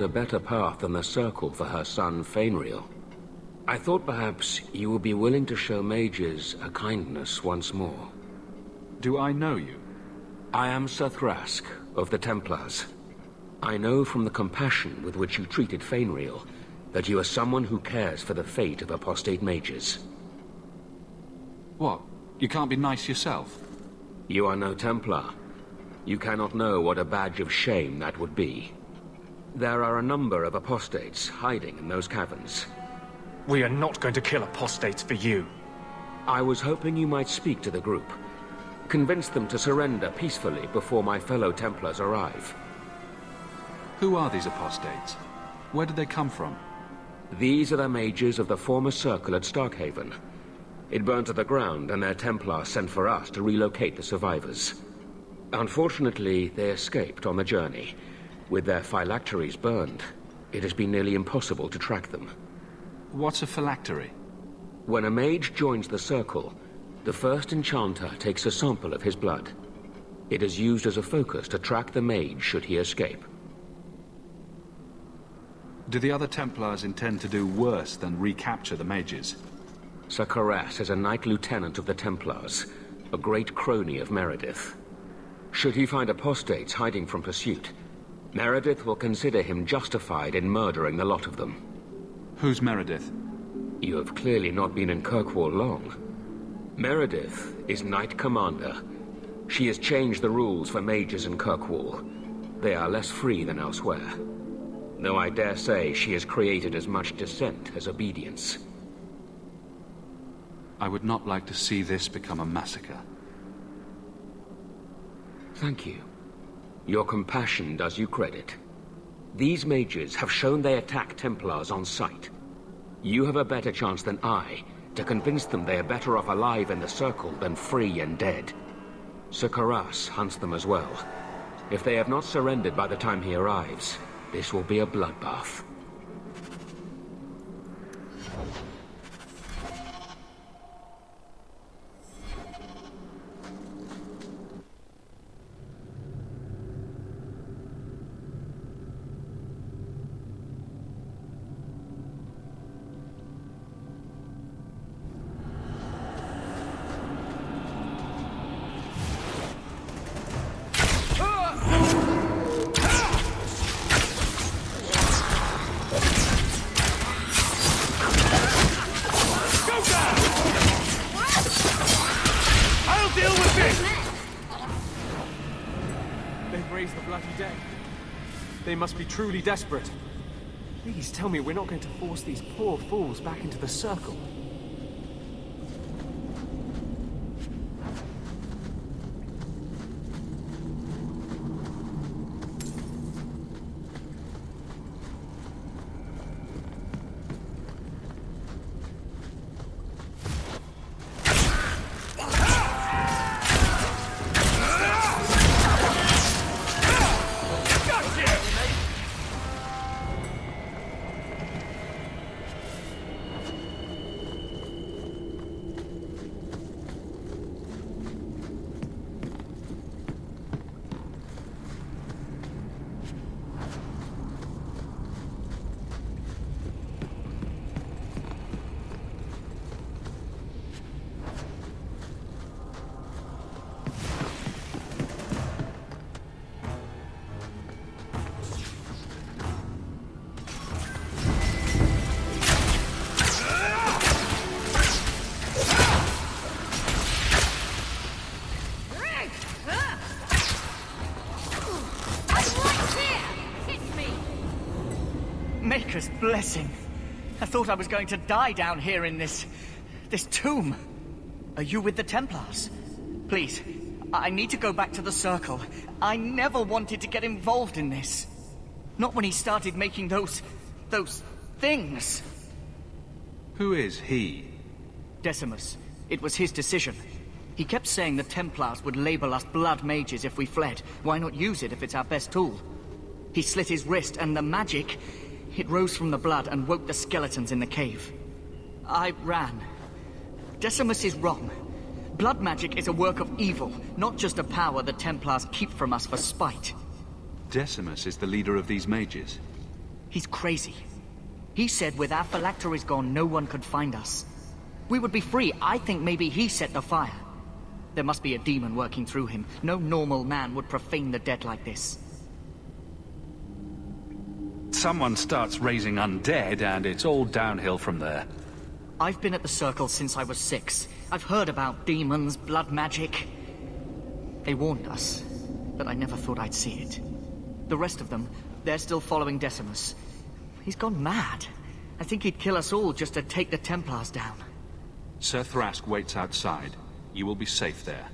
a better path than the Circle for her son, Fainriel. I thought perhaps you would be willing to show mages a kindness once more. Do I know you? I am Sir Thrask, of the Templars. I know from the compassion with which you treated Fainriel that you are someone who cares for the fate of apostate mages. What? You can't be nice yourself? You are no Templar. You cannot know what a badge of shame that would be. There are a number of apostates hiding in those caverns. We are not going to kill apostates for you. I was hoping you might speak to the group. Convince them to surrender peacefully before my fellow Templars arrive. Who are these apostates? Where did they come from? These are the mages of the former Circle at Starkhaven. It burned to the ground, and their Templars sent for us to relocate the survivors. Unfortunately, they escaped on the journey. With their phylacteries burned, it has been nearly impossible to track them. What's a phylactery? When a mage joins the Circle, the first enchanter takes a sample of his blood. It is used as a focus to track the mage should he escape. Do the other Templars intend to do worse than recapture the mages? Sir Karas is a Knight Lieutenant of the Templars, a great crony of Meredith. Should he find apostates hiding from pursuit, Meredith will consider him justified in murdering the lot of them. Who's Meredith? You have clearly not been in Kirkwall long. Meredith is Knight Commander. She has changed the rules for mages in Kirkwall. They are less free than elsewhere. Though I dare say she has created as much dissent as obedience. I would not like to see this become a massacre. Thank you. Your compassion does you credit. These mages have shown they attack Templars on sight. You have a better chance than I to convince them they are better off alive in the Circle than free and dead. Sir Karas hunts them as well. If they have not surrendered by the time he arrives, this will be a bloodbath. They must be truly desperate. Please tell me we're not going to force these poor fools back into the Circle. Maker's blessing. I thought I was going to die down here in this tomb. Are you with the Templars? Please, I need to go back to the Circle. I never wanted to get involved in this. Not when he started making those things. Who is he? Decimus. It was his decision. He kept saying the Templars would label us blood mages if we fled. Why not use it if it's our best tool? He slit his wrist, and the magic, it rose from the blood and woke the skeletons in the cave. I ran. Decimus is wrong. Blood magic is a work of evil, not just a power the Templars keep from us for spite. Decimus is the leader of these mages. He's crazy. He said with our phylacteries gone, no one could find us. We would be free. I think maybe he set the fire. There must be a demon working through him. No normal man would profane the dead like this. Someone starts raising undead, and it's all downhill from there. I've been at the Circle since I was 6. I've heard about demons, blood magic. They warned us, but I never thought I'd see it. The rest of them, they're still following Decimus. He's gone mad. I think he'd kill us all just to take the Templars down. Sir Thrask waits outside. You will be safe there.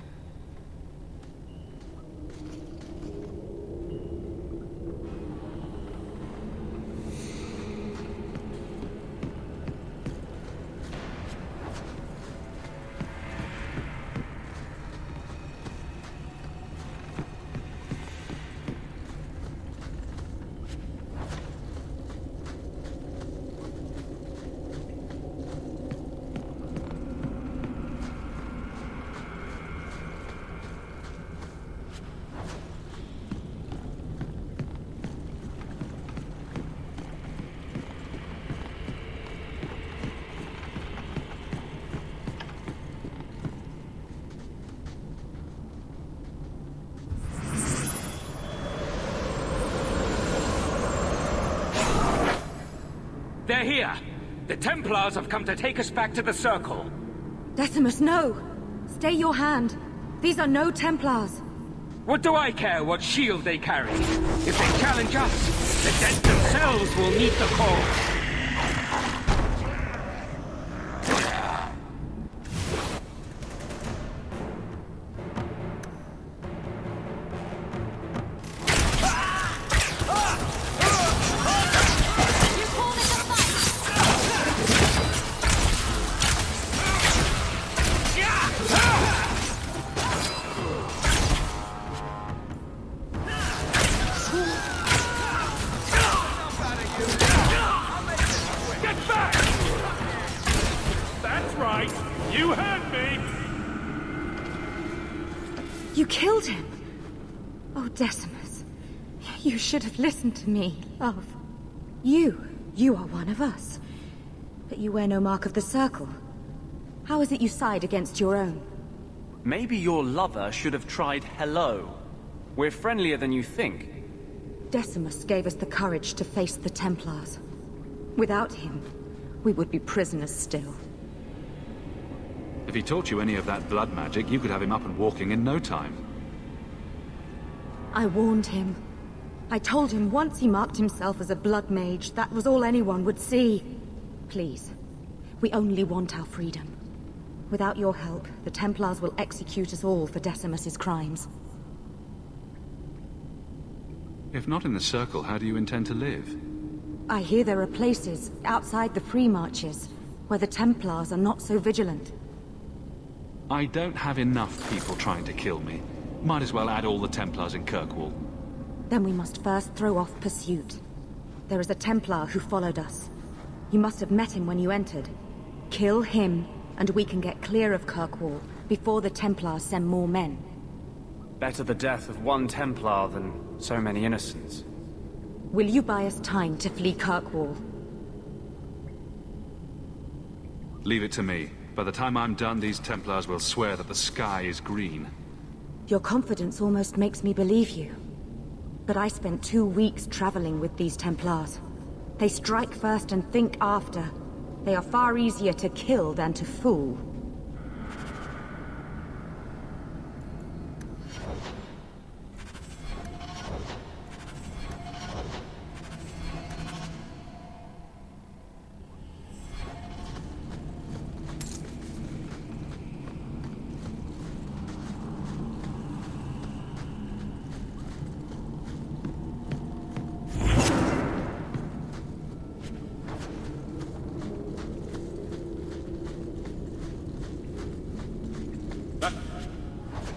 They're here! The Templars have come to take us back to the Circle! Decimus, no! Stay your hand. These are no Templars. What do I care what shield they carry? If they challenge us, the dead themselves will meet the call! You killed him! Oh, Decimus. You should have listened to me, love. You are one of us. But you wear no mark of the Circle. How is it you side against your own? Maybe your lover should have tried hello. We're friendlier than you think. Decimus gave us the courage to face the Templars. Without him, we would be prisoners still. If he taught you any of that blood magic, you could have him up and walking in no time. I warned him. I told him once he marked himself as a blood mage, that was all anyone would see. Please, we only want our freedom. Without your help, the Templars will execute us all for Decimus's crimes. If not in the Circle, how do you intend to live? I hear there are places, outside the Free Marches, where the Templars are not so vigilant. I don't have enough people trying to kill me. Might as well add all the Templars in Kirkwall. Then we must first throw off pursuit. There is a Templar who followed us. You must have met him when you entered. Kill him, and we can get clear of Kirkwall before the Templars send more men. Better the death of one Templar than so many innocents. Will you buy us time to flee Kirkwall? Leave it to me. By the time I'm done, these Templars will swear that the sky is green. Your confidence almost makes me believe you. But I spent 2 weeks traveling with these Templars. They strike first and think after. They are far easier to kill than to fool.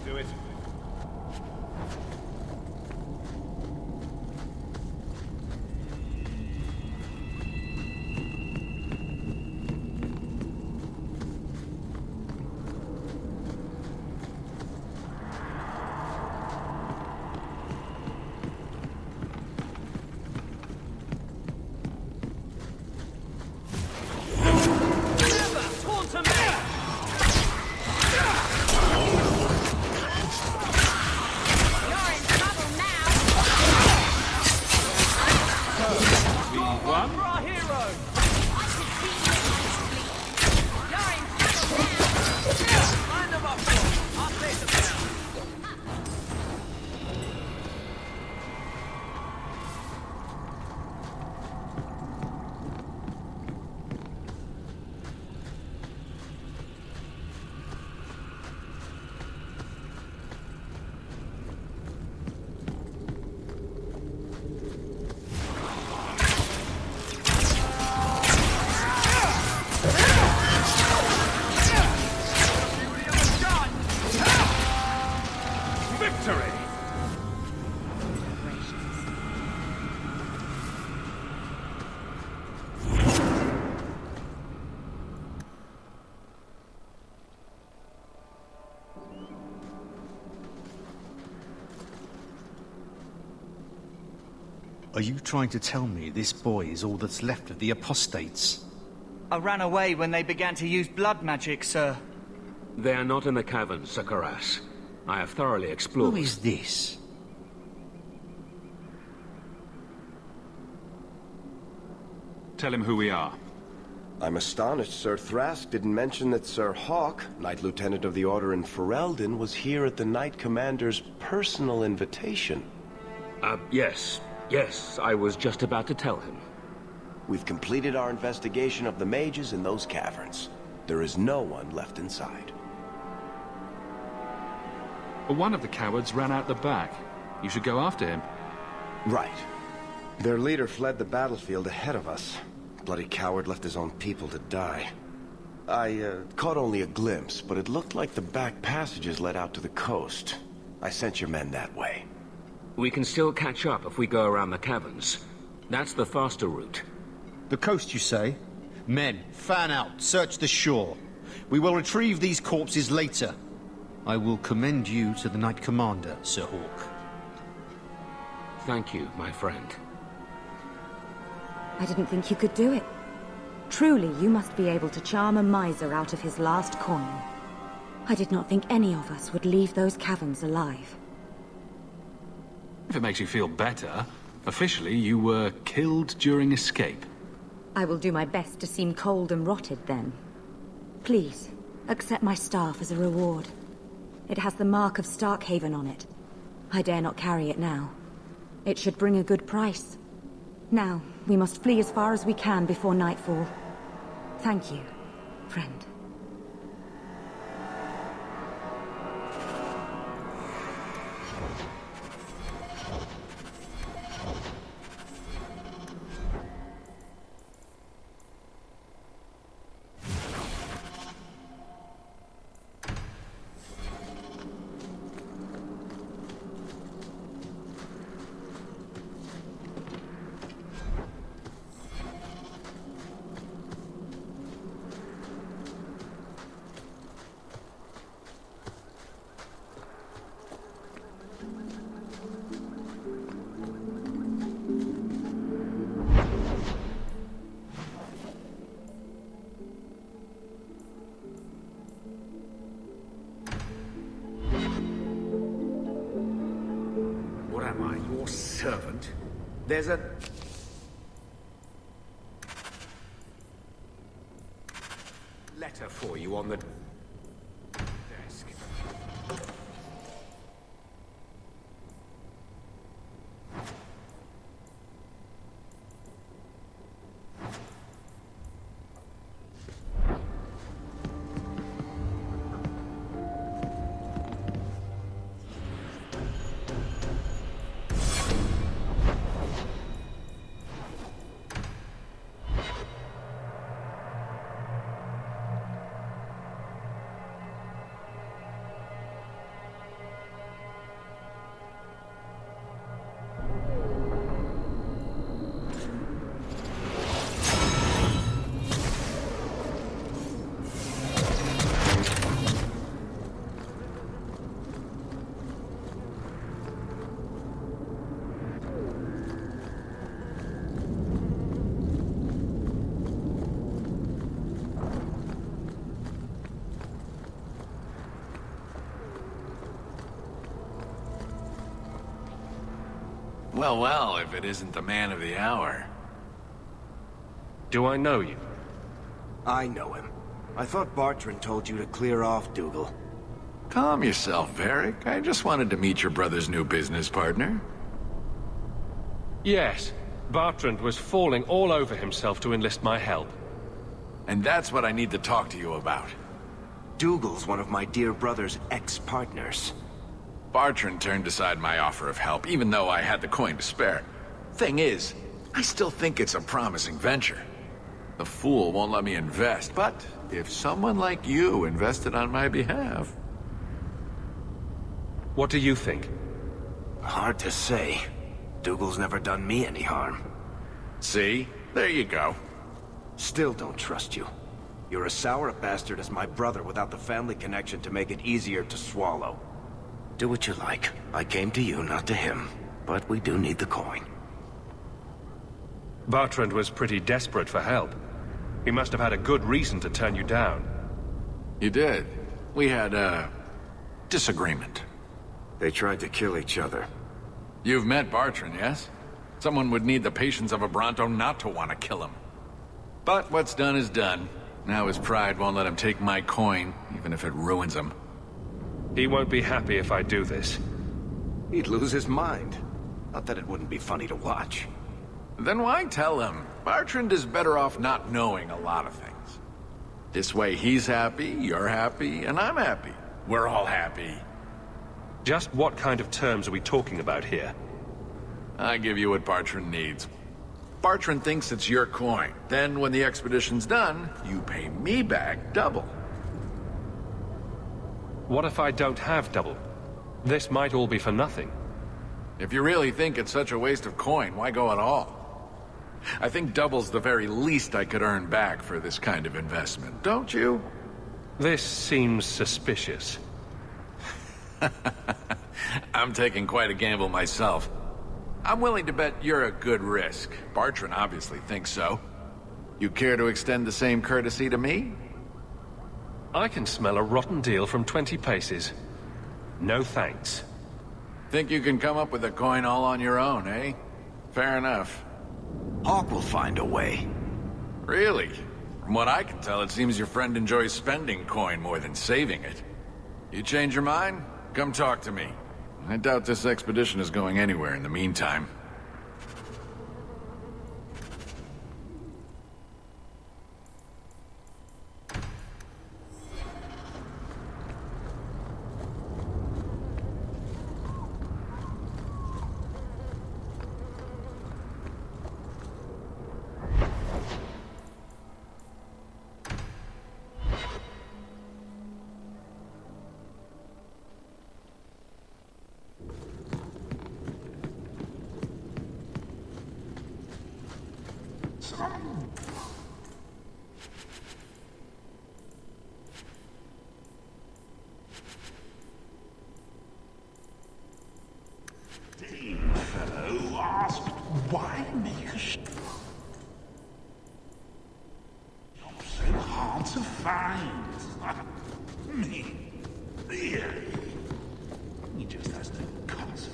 Do it. victory! Are you trying to tell me this boy is all that's left of the apostates? I ran away when they began to use blood magic, sir. They are not in the caverns, Sakaras. I have thoroughly explored. Who is this? Tell him who we are. I'm astonished Sir Thrask didn't mention that Sir Hawk, Knight Lieutenant of the Order in Ferelden, was here at the Knight Commander's personal invitation. Yes. Yes, I was just about to tell him. We've completed our investigation of the mages in those caverns. There is no one left inside. But one of the cowards ran out the back. You should go after him. Right. Their leader fled the battlefield ahead of us. Bloody coward left his own people to die. I caught only a glimpse, but it looked like the back passages led out to the coast. I sent your men that way. We can still catch up if we go around the caverns. That's the faster route. The coast, you say? Men, fan out, search the shore. We will retrieve these corpses later. I will commend you to the Knight Commander, Sir Hawk. Thank you, my friend. I didn't think you could do it. Truly, you must be able to charm a miser out of his last coin. I did not think any of us would leave those caverns alive. If it makes you feel better, officially you were killed during escape. I will do my best to seem cold and rotted then. Please, accept my staff as a reward. It has the mark of Starkhaven on it. I dare not carry it now. It should bring a good price. Now, we must flee as far as we can before nightfall. Thank you, friend. What am I, your servant? There's a... letter for you on the desk. Well, well, if it isn't the man of the hour. Do I know you? I know him. I thought Bartrand told you to clear off, Dougal. Calm yourself, Varric. I just wanted to meet your brother's new business partner. Yes. Bartrand was falling all over himself to enlist my help. And that's what I need to talk to you about. Dougal's one of my dear brother's ex-partners. Bartrand turned aside my offer of help, even though I had the coin to spare. Thing is, I still think it's a promising venture. The fool won't let me invest, but if someone like you invested on my behalf... What do you think? Hard to say. Dougal's never done me any harm. See? There you go. Still don't trust you. You're as sour a bastard as my brother without the family connection to make it easier to swallow. Do what you like. I came to you, not to him. But we do need the coin. Bertrand was pretty desperate for help. He must have had a good reason to turn you down. You did. We had a disagreement. They tried to kill each other. You've met Bertrand, yes? Someone would need the patience of a Bronto not to want to kill him. But what's done is done. Now his pride won't let him take my coin, even if it ruins him. He won't be happy if I do this. He'd lose his mind. Not that it wouldn't be funny to watch. Then why tell him? Bertrand is better off not knowing a lot of things. This way he's happy, you're happy, and I'm happy. We're all happy. Just what kind of terms are we talking about here? I give you what Bertrand needs. Bertrand thinks it's your coin. Then when the expedition's done, you pay me back double. What if I don't have double? This might all be for nothing. If you really think it's such a waste of coin, why go at all? I think double's the very least I could earn back for this kind of investment, don't you? This seems suspicious. I'm taking quite a gamble myself. I'm willing to bet you're a good risk. Bertrand obviously thinks so. You care to extend the same courtesy to me? I can smell a rotten deal from 20 paces. No thanks. Think you can come up with a coin all on your own, eh? Fair enough. Hawk will find a way. Really? From what I can tell, it seems your friend enjoys spending coin more than saving it. You change your mind? Come talk to me. I doubt this expedition is going anywhere in the meantime. Fellow asked why make a shop so hard to find? Me, really? He just has no cost.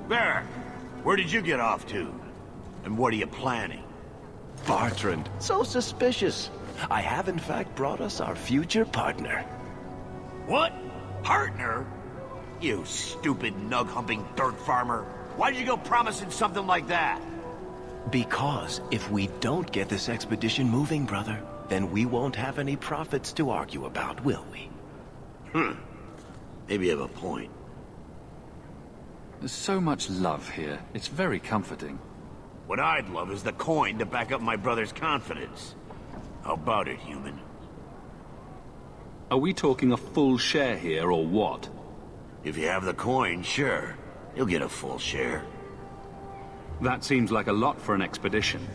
Barrack, where did you get off to? And what are you planning? Bertrand, so suspicious. I have in fact brought us our future partner. What? Partner? You stupid nug-humping dirt farmer. Why did you go promising something like that? Because if we don't get this expedition moving, brother, then we won't have any profits to argue about, will we? Maybe you have a point. There's so much love here. It's very comforting. What I'd love is the coin to back up my brother's confidence. How about it, human? Are we talking a full share here, or what? If you have the coin, sure. You'll get a full share. That seems like a lot for an expedition.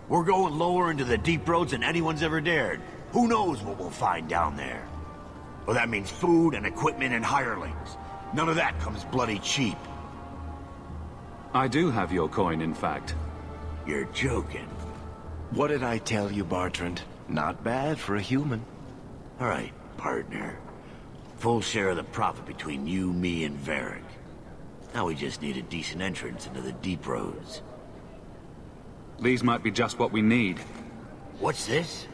We're going lower into the deep roads than anyone's ever dared. Who knows what we'll find down there? Well, that means food and equipment and hirelings. None of that comes bloody cheap. I do have your coin, in fact. You're joking. What did I tell you, Bertrand? Not bad for a human. All right, partner. Full share of the profit between you, me, and Varric. Now we just need a decent entrance into the deep roads. These might be just what we need. What's this?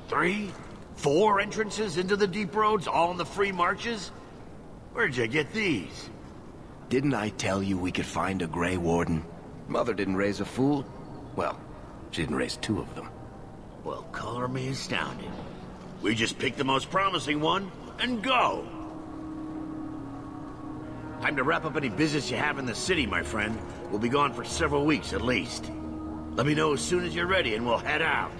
3? 4 entrances into the deep roads, all in the free marches? Where'd you get these? Didn't I tell you we could find a Grey Warden? Mother didn't raise a fool. Well, she didn't raise two of them. Well, color me astounded. We just pick the most promising one and go. Time to wrap up any business you have in the city, my friend. We'll be gone for several weeks at least. Let me know as soon as you're ready and we'll head out.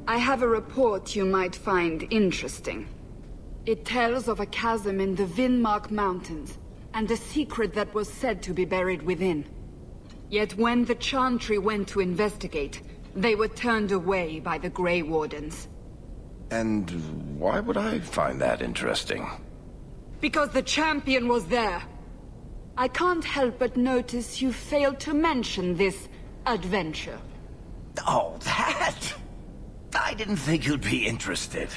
I have a report you might find interesting. It tells of a chasm in the Vinmark Mountains, and a secret that was said to be buried within. Yet when the Chantry went to investigate, they were turned away by the Grey Wardens. And why would I find that interesting? Because the champion was there. I can't help but notice you failed to mention this adventure. Oh, that? I didn't think you'd be interested.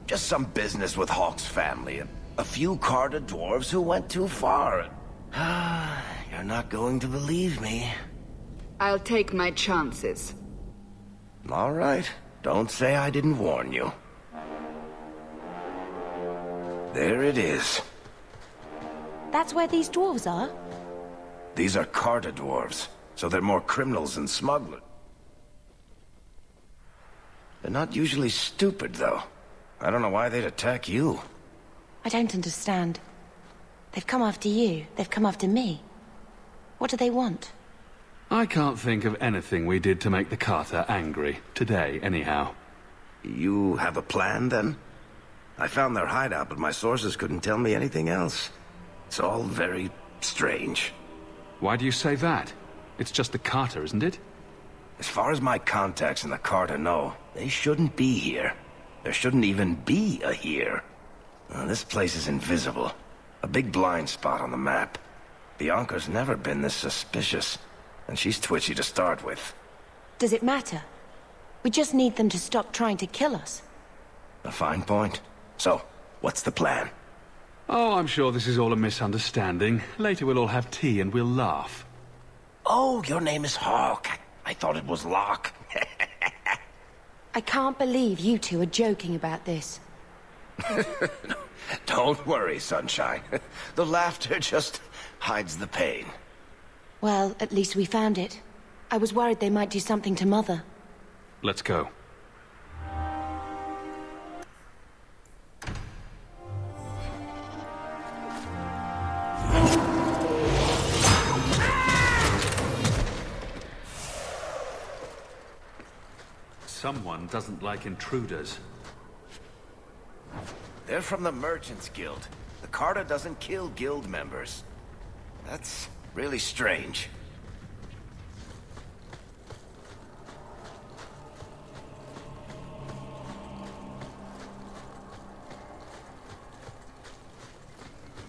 Just some business with Hawk's family. A few Carter dwarves who went too far. You're not going to believe me. I'll take my chances. All right. Don't say I didn't warn you. There it is. That's where these dwarves are? These are Carter dwarves, so they're more criminals than smugglers. They're not usually stupid, though. I don't know why they'd attack you. I don't understand. They've come after you. They've come after me. What do they want? I can't think of anything we did to make the Carter angry. Today, anyhow. You have a plan, then? I found their hideout, but my sources couldn't tell me anything else. It's all very strange. Why do you say that? It's just the Carter, isn't it? As far as my contacts in the Carter know, they shouldn't be here. There shouldn't even be a here. This place is invisible. A big blind spot on the map. Bianca's never been this suspicious, and she's twitchy to start with. Does it matter? We just need them to stop trying to kill us. A fine point. So, what's the plan? Oh, I'm sure this is all a misunderstanding. Later we'll all have tea and we'll laugh. Oh, your name is Hawk. I thought it was Locke. I can't believe you two are joking about this. Don't worry, Sunshine. The laughter just hides the pain. Well, at least we found it. I was worried they might do something to Mother. Let's go. Someone doesn't like intruders. They're from the Merchants Guild. The Carter doesn't kill guild members. That's really strange.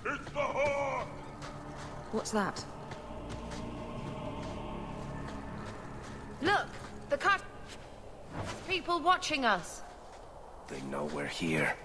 It's the Hawk! What's that? Look! The cut! People watching us. They know we're here.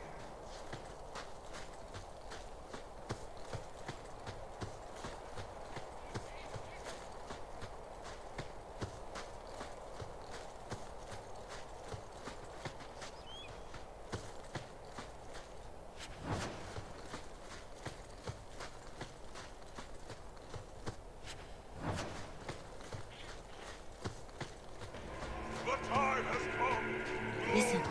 Listen.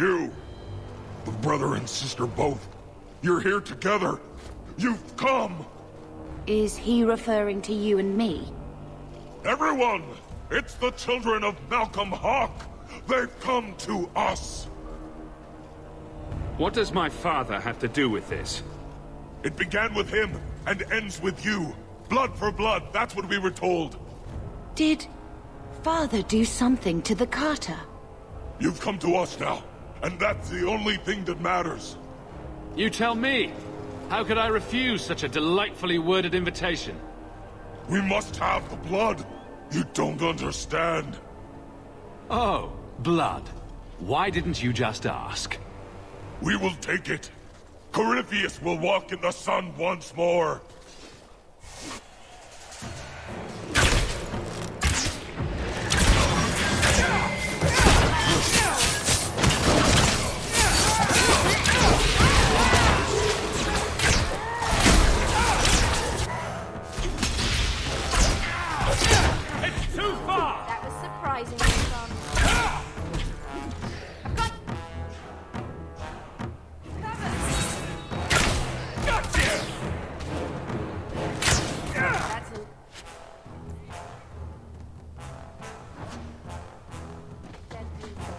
You, the brother and sister both, you're here together. You've come. Is he referring to you and me? Everyone! It's the children of Malcolm Hawk! They've come to us! What does my father have to do with this? It began with him, and ends with you. Blood for blood, that's what we were told. Did Father do something to the Carter? You've come to us now, and that's the only thing that matters. You tell me! How could I refuse such a delightfully worded invitation? We must have the blood. You don't understand. Oh, blood. Why didn't you just ask? We will take it. Corypheus will walk in the sun once more. It's too far! That was surprisingly fun. I've got... Gotcha! That's a... Dead people.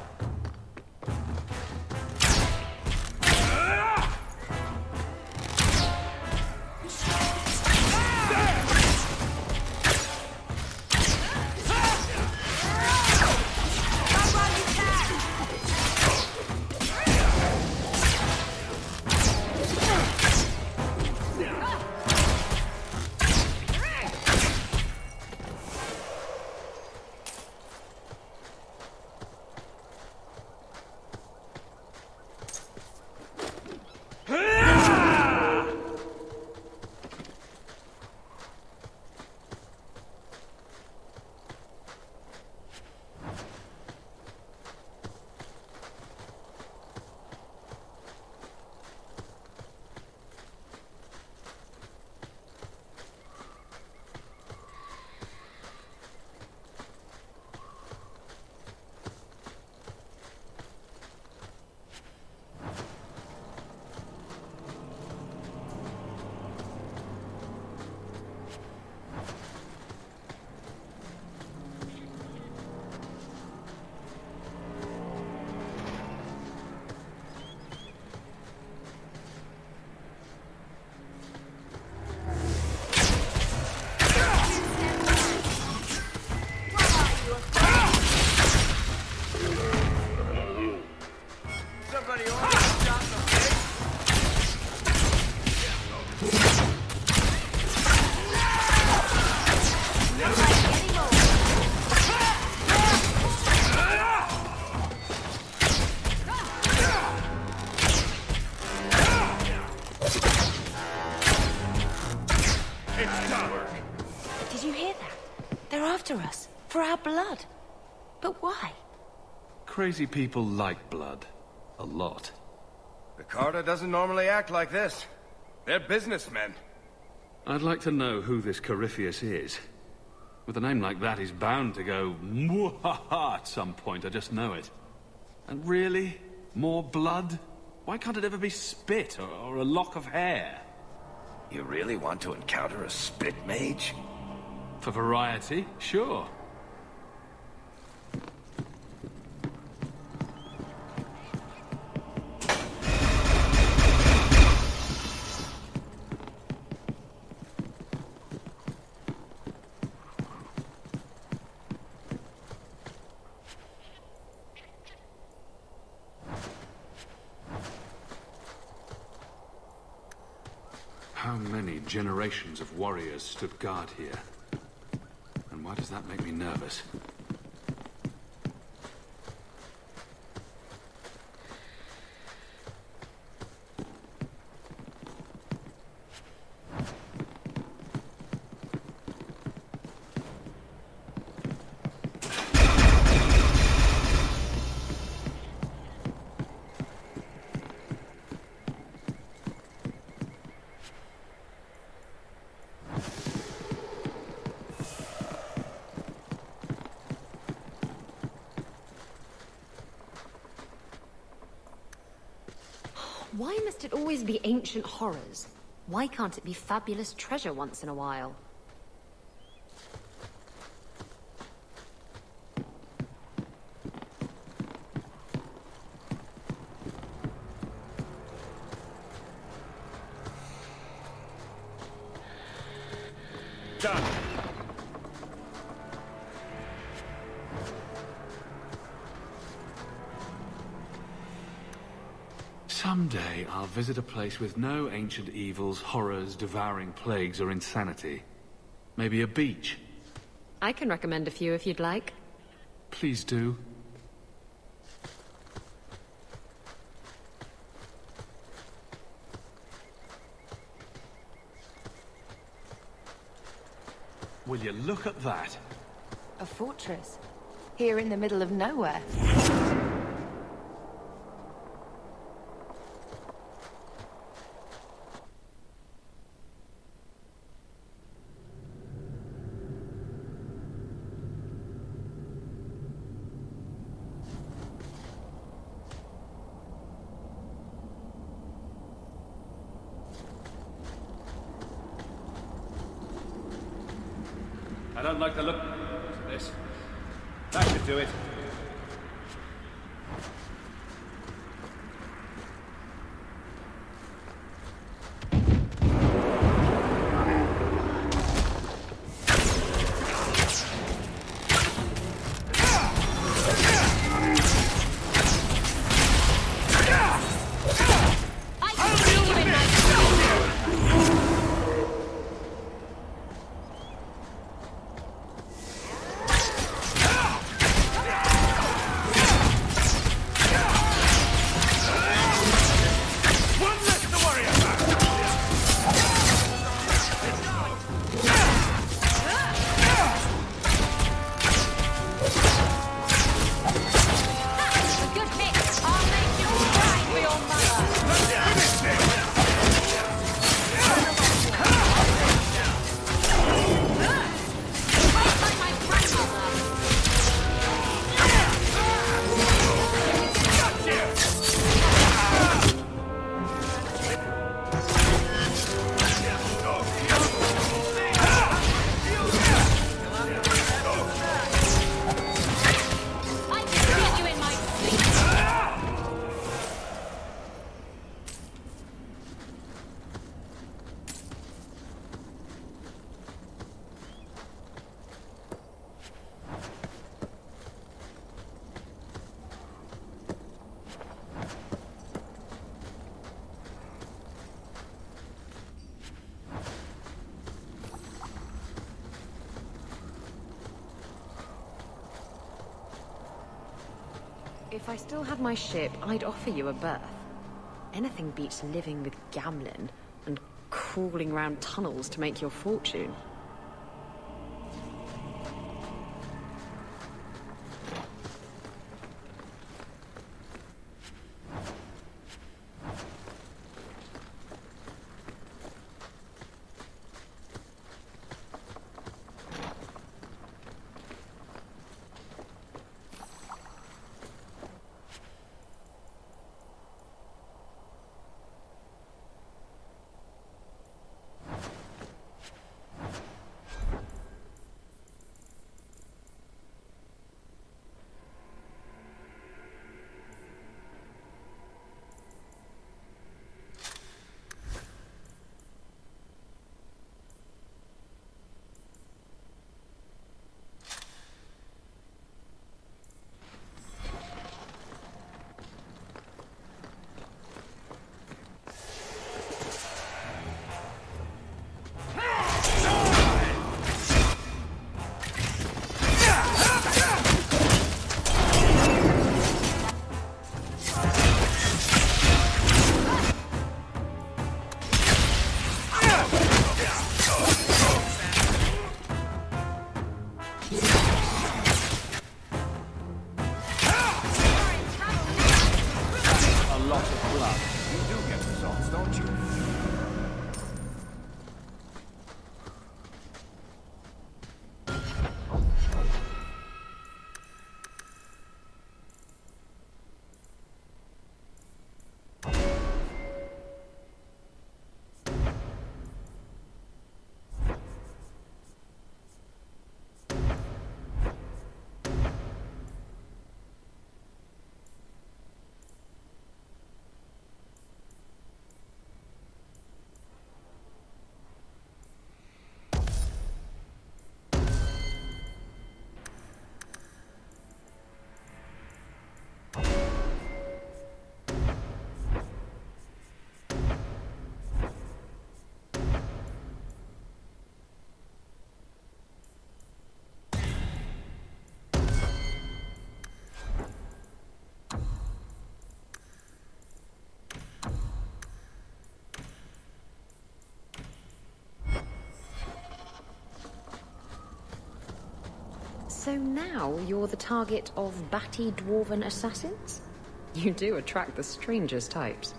Did you hear that? They're after us. For our blood. But why? Crazy people like blood. A lot. The Carter doesn't normally act like this. They're businessmen. I'd like to know who this Corypheus is. With a name like that, he's bound to go mwahaha at some point, I just know it. And really? More blood? Why can't it ever be spit or a lock of hair? You really want to encounter a spit mage? For variety, sure. How many generations of warriors stood guard here? And why does that make me nervous? Why must it always be ancient horrors? Why can't it be fabulous treasure once in a while? Done. Someday I'll visit a place with no ancient evils, horrors, devouring plagues, or insanity. Maybe a beach. I can recommend a few if you'd like. Please do. Will you look at that? A fortress. Here in the middle of nowhere. I don't like the look of this. That should do it. If I still had my ship, I'd offer you a berth. Anything beats living with Gamlin and crawling around tunnels to make your fortune. So now you're the target of batty dwarven assassins? You do attract the strangest types.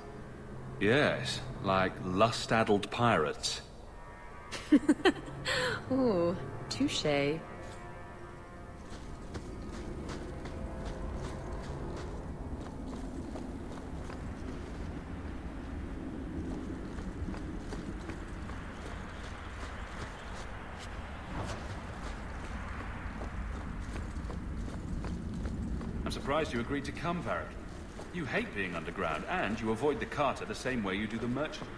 Yes, like lust-addled pirates. Ooh, touche. I'm surprised you agreed to come, Varric. You hate being underground, and you avoid the carter the same way you do the merchant.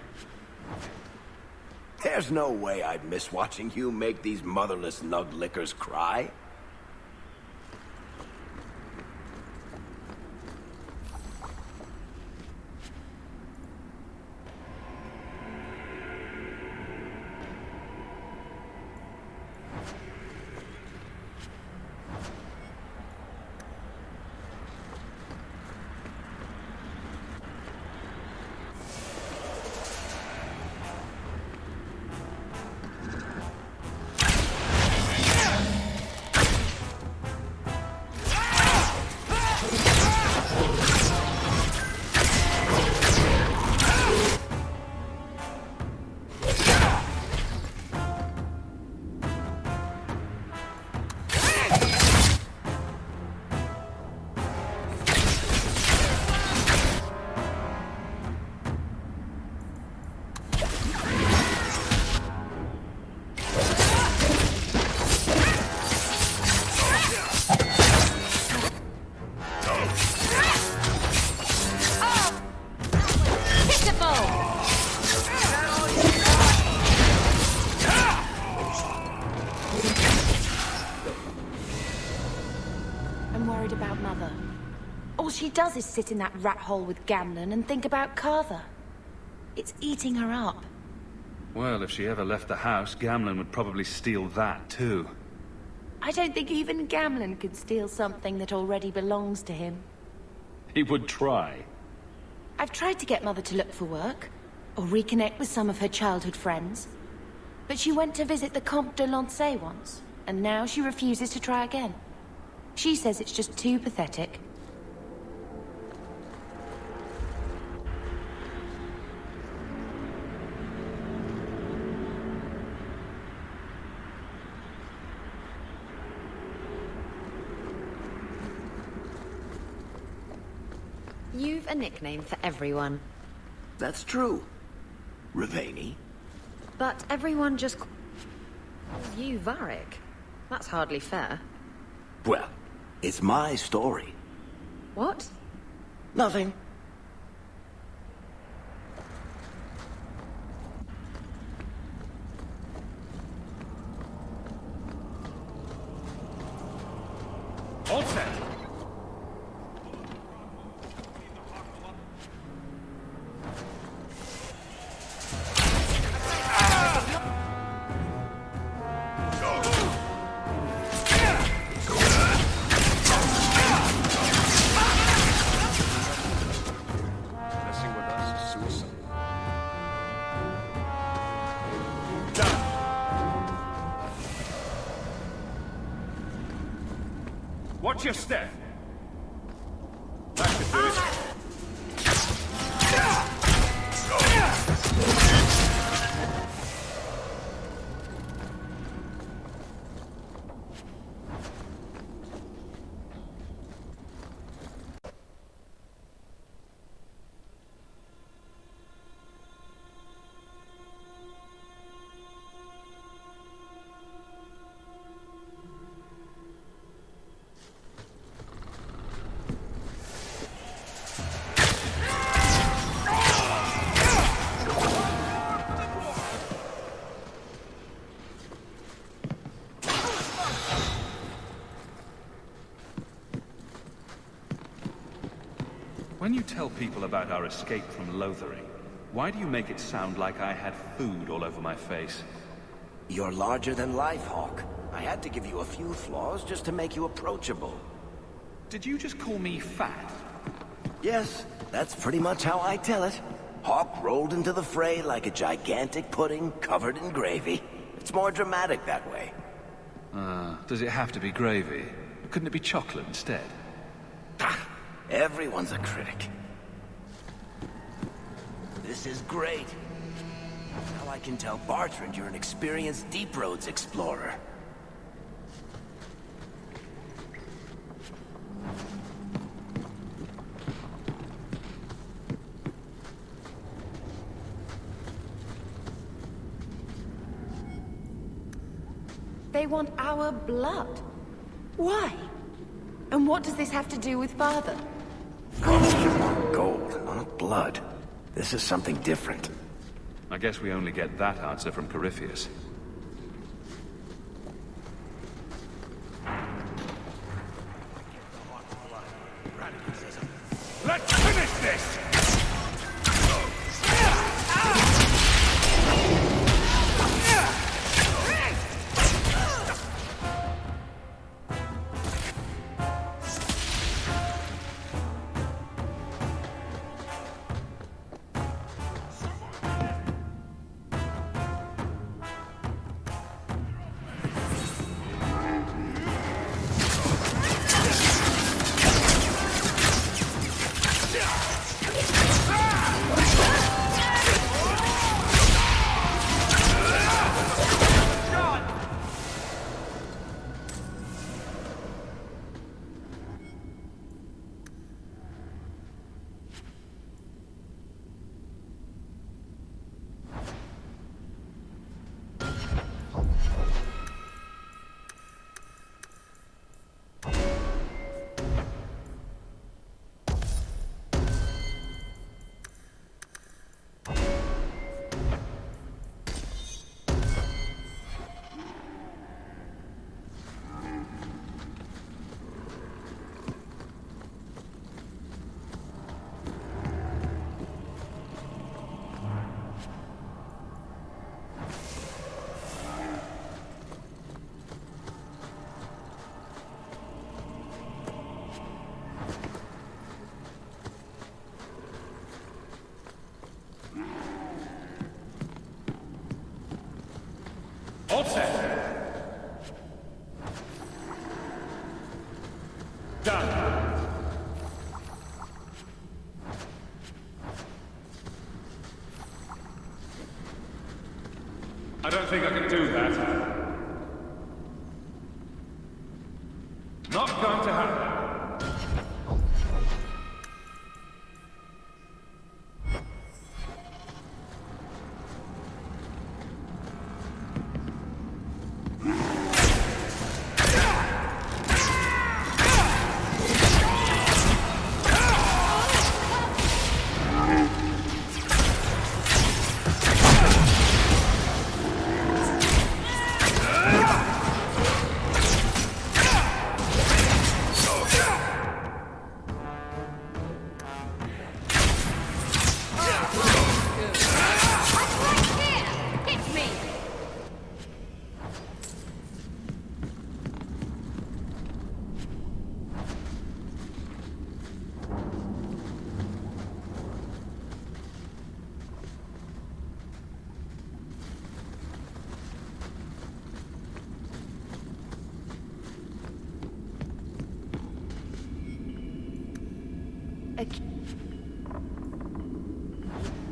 There's no way I'd miss watching you make these motherless nug-lickers cry. She does is sit in that rat hole with Gamlen and think about Carver. It's eating her up. Well, if she ever left the house, Gamlen would probably steal that, too. I don't think even Gamlen could steal something that already belongs to him. He would try. I've tried to get Mother to look for work, or reconnect with some of her childhood friends. But she went to visit the Comte de Lancey once, and now she refuses to try again. She says it's just too pathetic. You've a nickname for everyone. That's true. Ravani. But everyone just calls you Varric. That's hardly fair. Well, it's my story. What? Nothing. All set. Watch your step. That should do it. When you tell people about our escape from Lothering, why do you make it sound like I had food all over my face? You're larger than life, Hawk. I had to give you a few flaws just to make you approachable. Did you just call me fat? Yes, that's pretty much how I tell it. Hawk rolled into the fray like a gigantic pudding covered in gravy. It's more dramatic that way. Does it have to be gravy? Couldn't it be chocolate instead? Everyone's a critic. This is great. Now I can tell Bartrand you're an experienced deep roads explorer. They want our blood. Why? And what does this have to do with Father? Monsters want gold, not blood. This is something different. I guess we only get that answer from Corypheus. Let's finish this! All set. Done. I don't think I can do that. Not going to happen.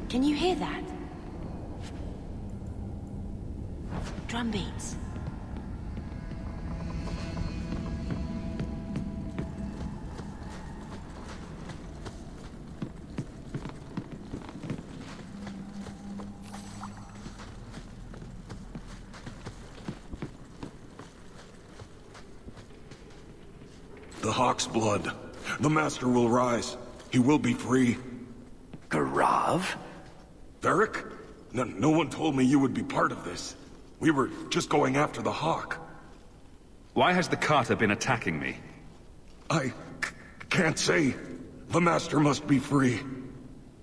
Can you hear that? Drum beats. The Hawk's blood. The Master will rise. He will be free. Garav? Varric? No one told me you would be part of this. We were just going after the Hawk. Why has the Carter been attacking me? I can't say. The Master must be free.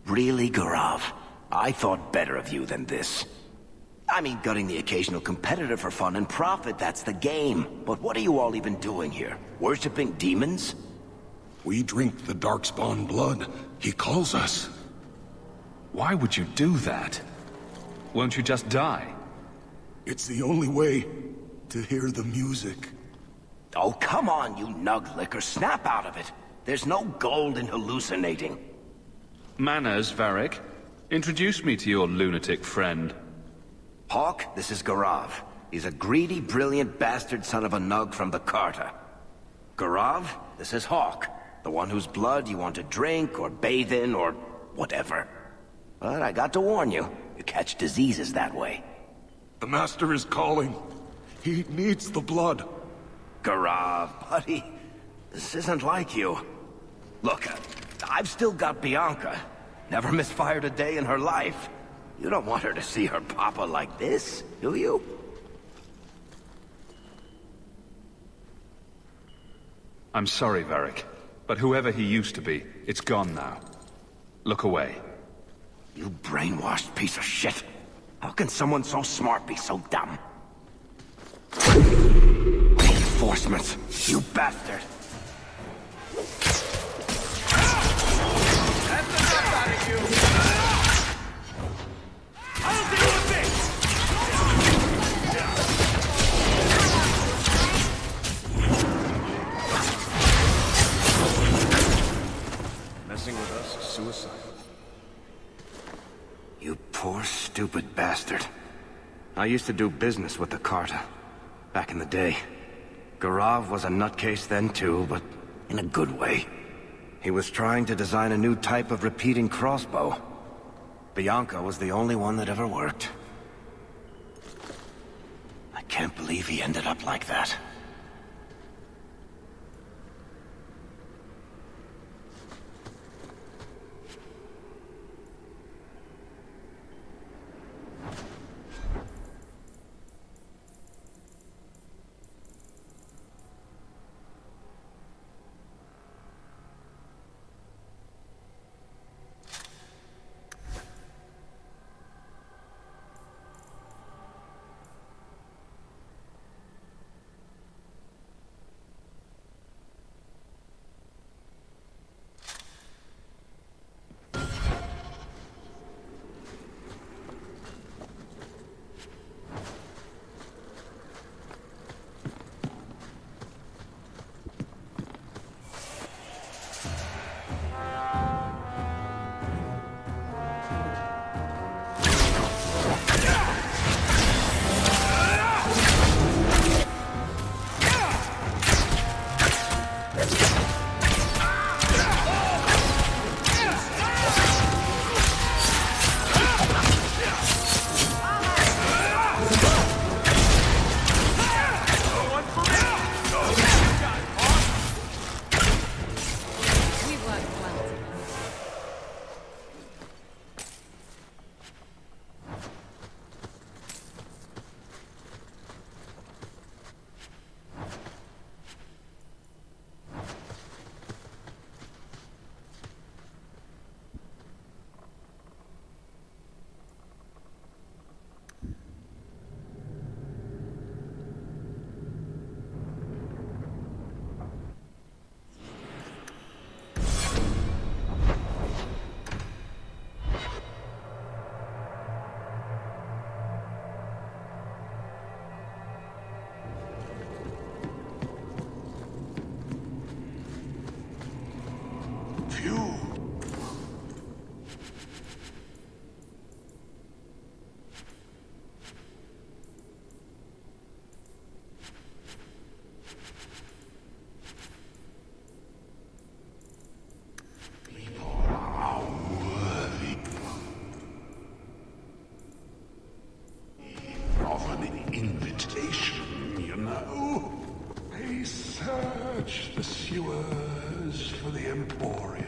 Really, Garav? I thought better of you than this. I mean, gutting the occasional competitor for fun and profit, that's the game. But what are you all even doing here? Worshipping demons? We drink the Darkspawn blood. He calls us. Why would you do that? Won't you just die? It's the only way. to hear the music. Oh, come on, you nug licker. Snap out of it. There's no gold in hallucinating. Manners, Varric. Introduce me to your lunatic friend. Hawk, this is Garav. He's a greedy, brilliant bastard son of a nug from the Carta. Garav, this is Hawk. The one whose blood you want to drink, or bathe in, or whatever. But I got to warn you, you catch diseases that way. The Master is calling. He needs the blood. Garav, buddy, this isn't like you. Look, I've still got Bianca. Never misfired a day in her life. You don't want her to see her papa like this, do you? I'm sorry, Varric, but whoever he used to be, it's gone now. Look away. You brainwashed piece of shit. How can someone so smart be so dumb? Reinforcements, you bastard! That's enough out of you! I'll deal with this! Messing with us is suicide. You poor, stupid bastard. I used to do business with the Carta. Back in the day. Garav was a nutcase then too, but in a good way. He was trying to design a new type of repeating crossbow. Bianca was the only one that ever worked. I can't believe he ended up like that. The sewers for the Emporium.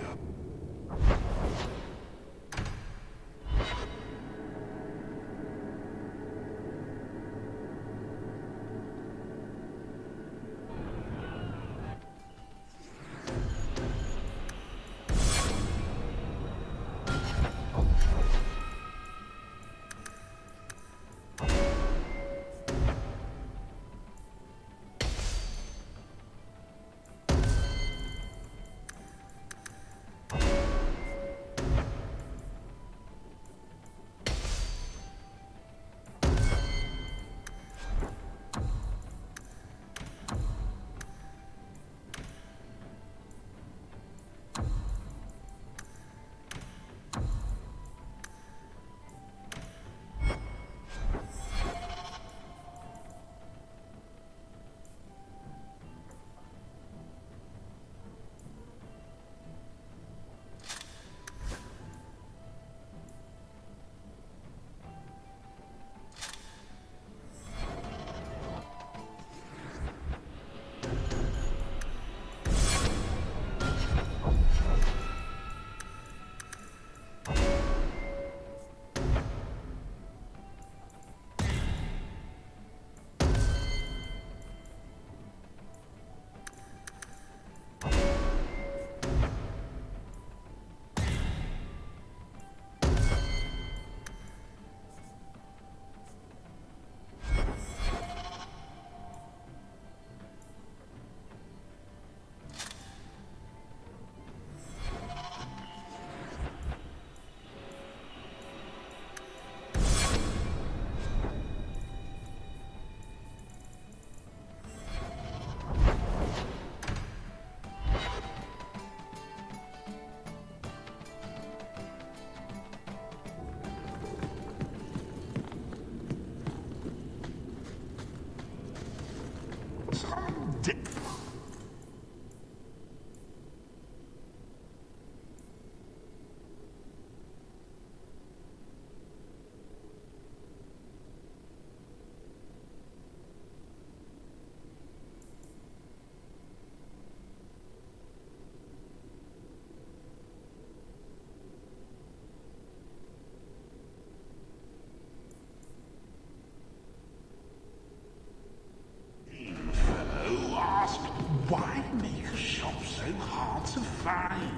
shop so hard to find?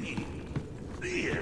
Me? Really?